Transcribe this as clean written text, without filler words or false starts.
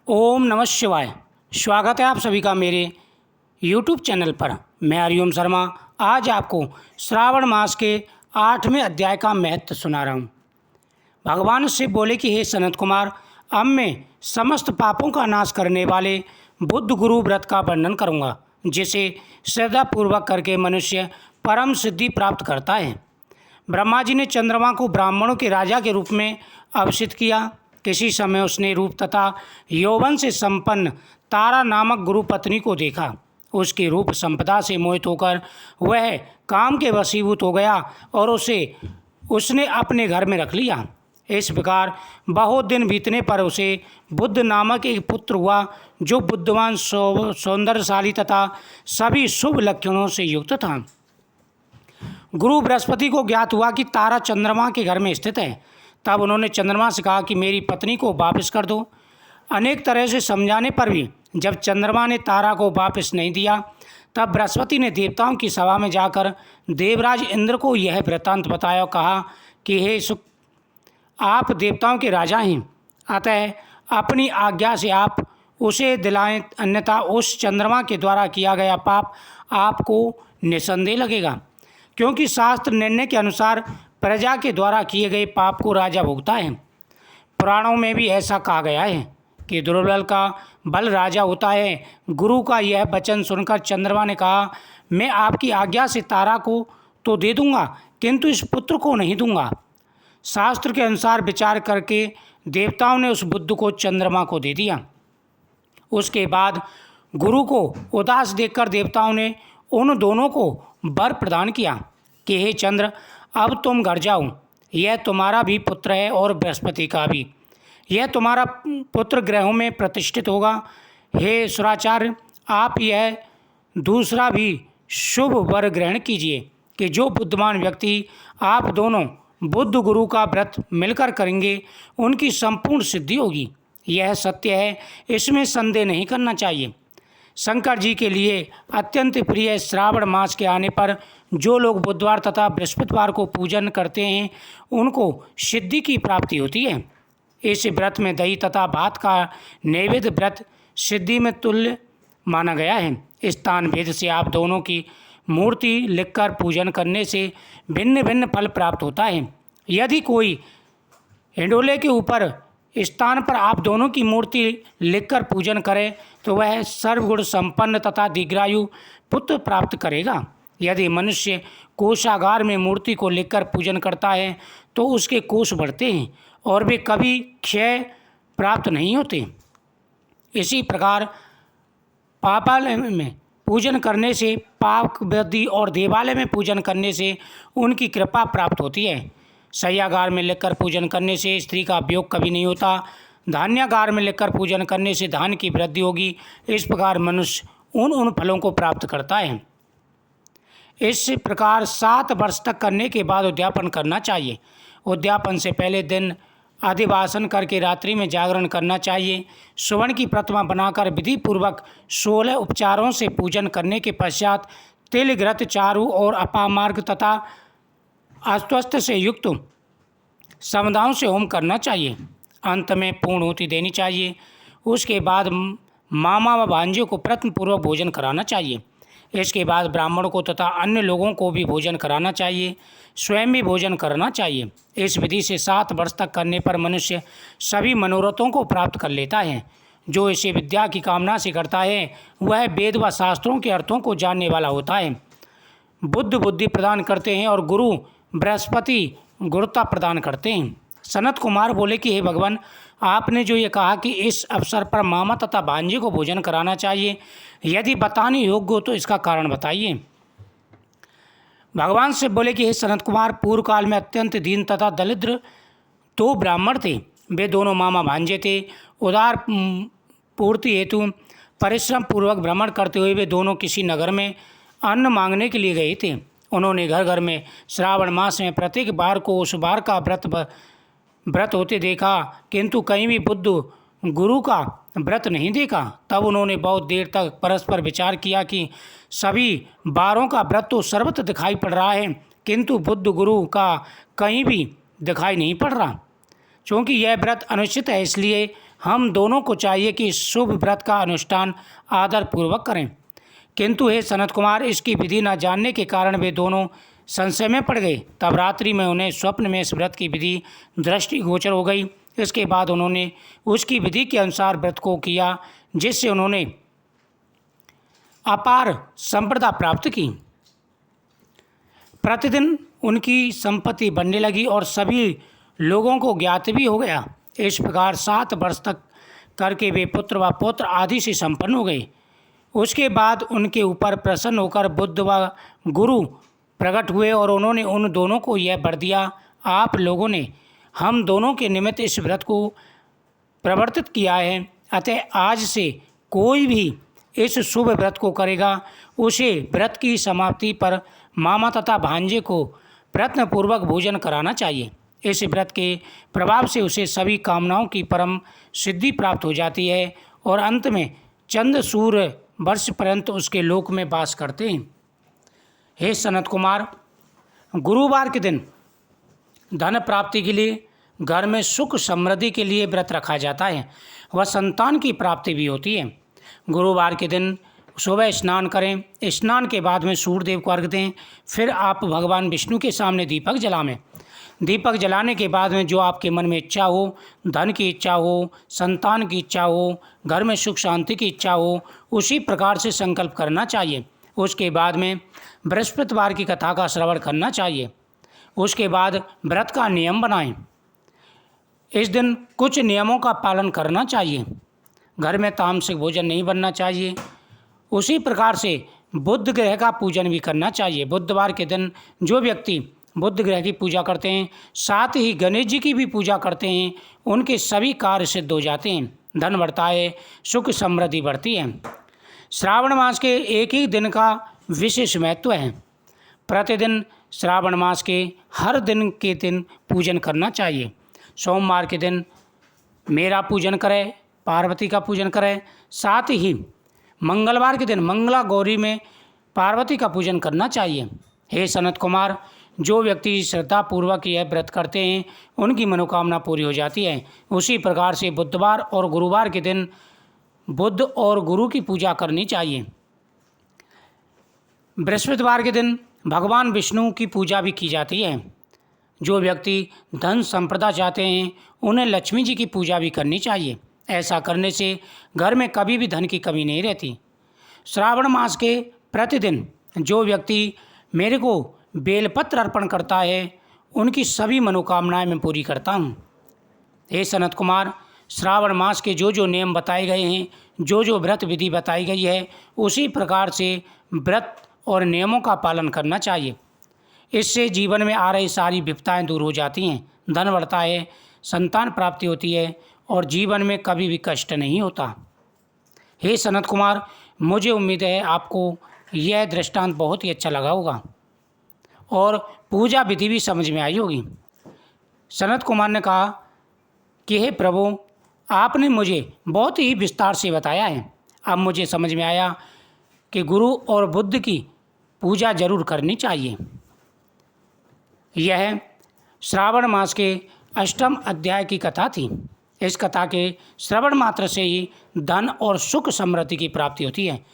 ओम नमः शिवाय। स्वागत है आप सभी का मेरे YouTube चैनल पर। मैं हरिओम शर्मा आज आपको श्रावण मास के 8वें अध्याय का महत्व सुना रहा हूँ। भगवान शिव बोले कि हे सनत कुमार, अब मैं समस्त पापों का नाश करने वाले बुद्ध गुरु व्रत का वर्णन करूँगा, जिसे श्रद्धापूर्वक करके मनुष्य परम सिद्धि प्राप्त करता है। ब्रह्मा जी ने चंद्रमा को ब्राह्मणों के राजा के रूप में अभिषिक्त किया। किसी समय उसने रूप तथा यौवन से संपन्न तारा नामक गुरु पत्नी को देखा। उसकी रूप संपदा से मोहित होकर वह काम के वशीभूत हो गया और उसने अपने घर में रख लिया। इस प्रकार बहुत दिन बीतने पर उसे बुद्ध नामक एक पुत्र हुआ, जो बुद्धिमान, सौंदर्यशाली तथा सभी शुभ लक्षणों से युक्त था। गुरु बृहस्पति को ज्ञात हुआ कि तारा चंद्रमा के घर में स्थित है। तब उन्होंने चंद्रमा से कहा कि मेरी पत्नी को वापस कर दो। अनेक तरह से समझाने पर भी जब चंद्रमा ने तारा को वापस नहीं दिया, तब बृहस्पति ने देवताओं की सभा में जाकर देवराज इंद्र को यह वृत्तांत बताया और कहा कि हे सुख, आप देवताओं के राजा हैं, अतः अपनी आज्ञा से आप उसे दिलाएं, अन्यथा उस चंद्रमा के द्वारा किया गया पाप आपको निसंदेह लगेगा, क्योंकि शास्त्र निर्णय के अनुसार प्रजा के द्वारा किए गए पाप को राजा भोगता है। पुराणों में भी ऐसा कहा गया है कि दुर्बल का बल राजा होता है। गुरु का यह वचन सुनकर चंद्रमा ने कहा, मैं आपकी आज्ञा से तारा को तो दे दूंगा, किंतु इस पुत्र को नहीं दूंगा। शास्त्र के अनुसार विचार करके देवताओं ने उस बुद्ध को चंद्रमा को दे दिया। उसके बाद गुरु को उदास देखकर देवताओं ने उन दोनों को वर प्रदान किया कि हे चंद्र, अब तुम घर जाओ। यह तुम्हारा भी पुत्र है और बृहस्पति का भी। यह तुम्हारा पुत्र ग्रहों में प्रतिष्ठित होगा। हे सुराचार्य, आप यह दूसरा भी शुभ वर ग्रहण कीजिए कि जो बुद्धिमान व्यक्ति आप दोनों बुद्ध गुरु का व्रत मिलकर करेंगे, उनकी संपूर्ण सिद्धि होगी। यह सत्य है, इसमें संदेह नहीं करना चाहिए। शंकर जी के लिए अत्यंत प्रिय श्रावण मास के आने पर जो लोग बुधवार तथा बृहस्पतिवार को पूजन करते हैं, उनको सिद्धि की प्राप्ति होती है। इस व्रत में दही तथा भात का नैवेद्य व्रत सिद्धि में तुल्य माना गया है। स्थान भेद से आप दोनों की मूर्ति लिखकर पूजन करने से भिन्न भिन्न फल प्राप्त होता है। यदि कोई हिंडोले के ऊपर स्थान पर आप दोनों की मूर्ति लिखकर पूजन करे, तो वह सर्वगुण संपन्न तथा दीर्घायु पुत्र प्राप्त करेगा। यदि मनुष्य कोषागार में मूर्ति को लिखकर पूजन करता है, तो उसके कोष बढ़ते हैं और वे कभी क्षय प्राप्त नहीं होते। इसी प्रकार पापालय में पूजन करने से पाप वृद्धि और देवालय में पूजन करने से उनकी कृपा प्राप्त होती है। शय्यागार में लिखकर पूजन करने से स्त्री का वियोग कभी नहीं होता। धान्यागार में लिखकर पूजन करने से धान की वृद्धि होगी। इस प्रकार मनुष्य उन फलों को प्राप्त करता है। इस प्रकार 7 वर्ष तक करने के बाद उद्यापन करना चाहिए। उद्यापन से पहले दिन अधिवासन करके रात्रि में जागरण करना चाहिए। स्वर्ण की प्रतिमा बनाकर विधि पूर्वक 16 उपचारों से पूजन करने के पश्चात तिल घृत चारु और अपामार्ग तथा अस्वस्थ से युक्त समुदायों से होम करना चाहिए। अंत में पूर्णहुति देनी चाहिए। उसके बाद मामा व भांजियों को प्रत्नपूर्वक भोजन कराना चाहिए। इसके बाद ब्राह्मण को तथा अन्य लोगों को भी भोजन कराना चाहिए। स्वयं भी भोजन करना चाहिए। इस विधि से 7 वर्ष तक करने पर मनुष्य सभी मनोरथों को प्राप्त कर लेता है। जो इसे विद्या की कामना से करता है, वह वेद व शास्त्रों के अर्थों को जानने वाला होता है। बुद्ध बुद्धि प्रदान करते हैं और गुरु बृहस्पति गुरुता प्रदान करते हैं। सनत कुमार बोले कि हे भगवान, आपने जो ये कहा कि इस अवसर पर मामा तथा भांजे को भोजन कराना चाहिए, यदि बताने योग्य हो तो इसका कारण बताइए। भगवान से बोले कि हे सनत कुमार, पूर्व काल में अत्यंत दीन तथा दरिद्र 2 ब्राह्मण थे। वे दोनों मामा भांजे थे। उदार पूर्ति हेतु परिश्रम पूर्वक भ्रमण करते हुए वे दोनों किसी नगर में अन्न मांगने के लिए गए थे। उन्होंने घर घर में श्रावण मास में प्रत्येक बार को उस बार का व्रत होते देखा, किंतु कहीं भी बुद्ध गुरु का व्रत नहीं देखा। तब उन्होंने बहुत देर तक परस्पर विचार किया कि सभी बारों का व्रत तो सर्वत्र दिखाई पड़ रहा है, किंतु बुद्ध गुरु का कहीं भी दिखाई नहीं पड़ रहा। चूँकि यह व्रत अनिश्चित है, इसलिए हम दोनों को चाहिए कि इस शुभ व्रत का अनुष्ठान आदरपूर्वक करें। किंतु हे सनत कुमार, इसकी विधि न जानने के कारण वे दोनों संशय में पड़ गए। तब रात्रि में उन्हें स्वप्न में इस व्रत की विधि दृष्टिगोचर हो गई। इसके बाद उन्होंने उसकी विधि के अनुसार व्रत को किया, जिससे उन्होंने अपार संपदा प्राप्त की। प्रतिदिन उनकी संपत्ति बढ़ने लगी और सभी लोगों को ज्ञात भी हो गया। इस प्रकार 7 वर्ष तक करके वे पुत्र व पौत्र आदि से संपन्न हो गए। उसके बाद उनके ऊपर प्रसन्न होकर बुद्ध व गुरु प्रकट हुए और उन्होंने उन दोनों को यह वर दिया, आप लोगों ने हम दोनों के निमित्त इस व्रत को प्रवर्तित किया है, अतः आज से कोई भी इस शुभ व्रत को करेगा, उसे व्रत की समाप्ति पर मामा तथा भांजे को प्रयत्नपूर्वक भोजन कराना चाहिए। इस व्रत के प्रभाव से उसे सभी कामनाओं की परम सिद्धि प्राप्त हो जाती है और अंत में चंद्र सूर्य वर्ष पर्यंत उसके लोक में वास करते हैं। हे सनत कुमार, गुरुवार के दिन धन प्राप्ति के लिए, घर में सुख समृद्धि के लिए व्रत रखा जाता है। वह संतान की प्राप्ति भी होती है। गुरुवार के दिन सुबह स्नान करें, स्नान के बाद में सूर्यदेव को अर्घ्य दें, फिर आप भगवान विष्णु के सामने दीपक जलाएं। दीपक जलाने के बाद में जो आपके मन में इच्छा हो, धन की इच्छा हो, संतान की इच्छा हो, घर में सुख शांति की इच्छा हो, उसी प्रकार से संकल्प करना चाहिए। उसके बाद में बृहस्पतिवार की कथा का श्रवण करना चाहिए। उसके बाद व्रत का नियम बनाएं। इस दिन कुछ नियमों का पालन करना चाहिए। घर में तामसिक भोजन नहीं बनना चाहिए। उसी प्रकार से बुध ग्रह का पूजन भी करना चाहिए। बुधवार के दिन जो व्यक्ति बुध ग्रह की पूजा करते हैं, साथ ही गणेश जी की भी पूजा करते हैं, उनके सभी कार्य सिद्ध हो जाते हैं, धन बढ़ता है, सुख समृद्धि बढ़ती है। श्रावण मास के एक ही दिन का विशेष महत्व है। प्रतिदिन श्रावण मास के हर दिन के दिन पूजन करना चाहिए। सोमवार के दिन मेरा पूजन करें, पार्वती का पूजन करें, साथ ही मंगलवार के दिन मंगला गौरी में पार्वती का पूजन करना चाहिए। हे सनत कुमार, जो व्यक्ति श्रद्धापूर्वक यह व्रत करते हैं, उनकी मनोकामना पूरी हो जाती है। उसी प्रकार से बुधवार और गुरुवार के दिन बुद्ध और गुरु की पूजा करनी चाहिए। बृहस्पतिवार के दिन भगवान विष्णु की पूजा भी की जाती है। जो व्यक्ति धन संपदा चाहते हैं, उन्हें लक्ष्मी जी की पूजा भी करनी चाहिए। ऐसा करने से घर में कभी भी धन की कमी नहीं रहती। श्रावण मास के प्रतिदिन जो व्यक्ति मेरे को बेलपत्र अर्पण करता है, उनकी सभी मनोकामनाएं मैं पूरी करता हूँ। हे सनत कुमार, श्रावण मास के जो जो नियम बताए गए हैं, जो जो व्रत विधि बताई गई है, उसी प्रकार से व्रत और नियमों का पालन करना चाहिए। इससे जीवन में आ रही सारी विपदाएं दूर हो जाती हैं, धन बढ़ता है, संतान प्राप्ति होती है और जीवन में कभी भी कष्ट नहीं होता। हे सनत कुमार, मुझे उम्मीद है आपको यह दृष्टांत बहुत ही अच्छा लगा होगा और पूजा विधि भी समझ में आई होगी। सनत कुमार ने कहा कि हे प्रभु, आपने मुझे बहुत ही विस्तार से बताया है। अब मुझे समझ में आया कि गुरु और बुद्ध की पूजा जरूर करनी चाहिए। यह श्रावण मास के 8वें अध्याय की कथा थी। इस कथा के श्रवण मात्र से ही धन और सुख समृद्धि की प्राप्ति होती है।